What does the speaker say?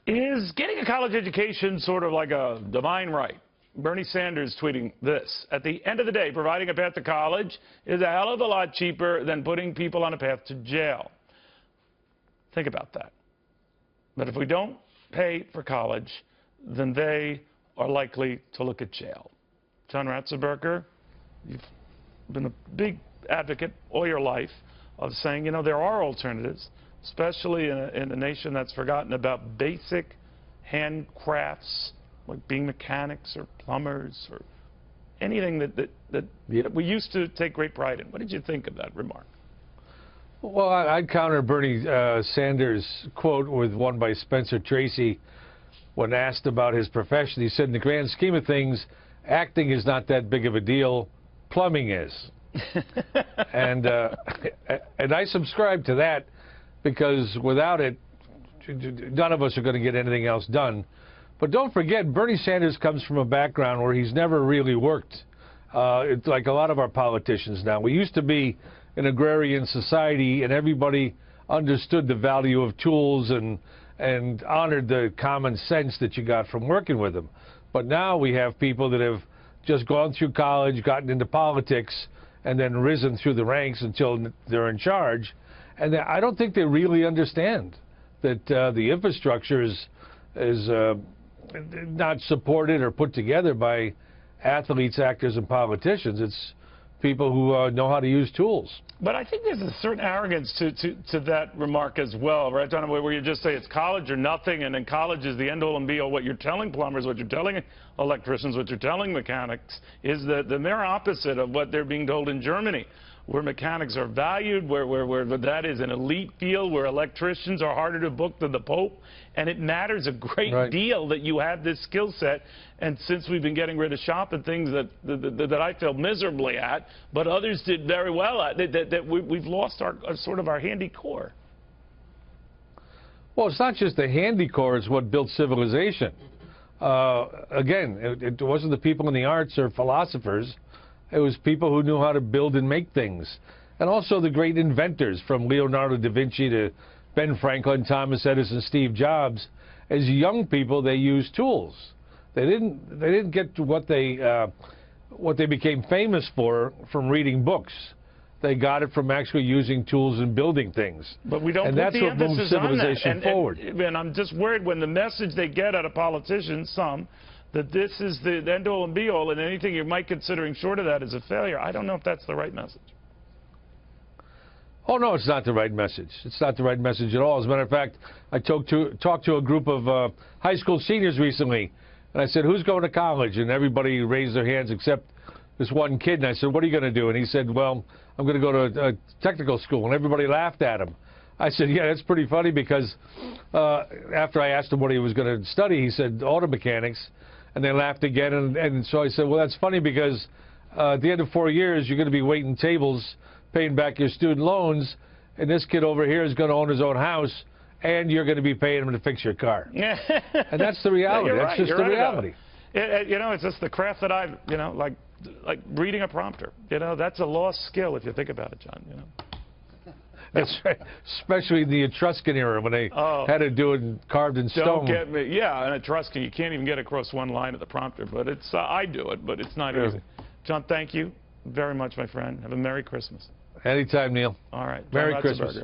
Is getting a college education sort of like a divine right? Bernie Sanders tweeting this: at the end of the day, providing a path to college is a hell of a lot cheaper than putting people on a path to jail. Think about that. But if we don't pay for college, then they are likely to look at jail. John Ratzenberger, you've been a big advocate all your life of saying, you know, there are alternatives, especially in a nation that's forgotten about basic handcrafts, like being mechanics or plumbers or anything that we used to take great pride in. What did you think of that remark? Well, I'd counter Bernie Sanders' quote with one by Spencer Tracy when asked about his profession. He said, in the grand scheme of things, acting is not that big of a deal. Plumbing is. and I subscribe to that, because without it, none of us are going to get anything else done. But don't forget, Bernie Sanders comes from a background where he's never really worked. It's like a lot of our politicians now. We used to be an agrarian society, and everybody understood the value of tools and honored the common sense that you got from working with them. But now we have people that have just gone through college, gotten into politics, and then risen through the ranks until they're in charge. And I don't think they really understand that the infrastructure is not supported or put together by athletes, actors, and politicians. It's people who know how to use tools. But I think there's a certain arrogance to that remark as well, right, John, where you just say it's college or nothing, and then college is the end-all and be-all. What you're telling plumbers, what you're telling electricians, what you're telling mechanics is the mere opposite of what they're being told in Germany, where mechanics are valued, where that is an elite field, where electricians are harder to book than the Pope, and it matters a great deal that you have this skill set. And since we've been getting rid of shop and things that I failed miserably at, but others did very well at, that we've lost our sort of our handy core. Well, it's not just the handy core, it's what built civilization. Again, it wasn't the people in the arts or philosophers. It was people who knew how to build and make things. And also the great inventors, from Leonardo da Vinci to Ben Franklin, Thomas Edison, Steve Jobs. As young people, they used tools. They didn't get to what they became famous for from reading books. They got it from actually using tools and building things. But we don't and put that's the what moves civilization forward. And I'm just worried when the message they get out of politicians, some, that this is the end-all and be-all, and anything you might considering short of that is a failure. I don't know if that's the right message. Oh, no, it's not the right message. It's not the right message at all. As a matter of fact, I talked to a group of high school seniors recently, and I said, who's going to college? And everybody raised their hands except this one kid. And I said, what are you going to do? And he said, well, I'm going to go to a technical school. And everybody laughed at him. I said, yeah, that's pretty funny, because after I asked him what he was going to study, he said auto mechanics. And they laughed again. And so I said, well, that's funny, because at the end of 4 years, you're going to be waiting tables, paying back your student loans, and this kid over here is going to own his own house, and you're going to be paying him to fix your car. And that's the reality. Yeah, that's just the reality. You know, it's just the craft that I've, you know, like reading a prompter. You know, that's a lost skill if you think about it, John, you know. That's right, especially in the Etruscan era when they had to do it carved in stone. Don't get me. Yeah, and Etruscan, you can't even get across one line of the prompter, but it's I do it, but it's not easy. John, thank you very much, my friend. Have a Merry Christmas. Anytime, Neil. All right. Merry Christmas.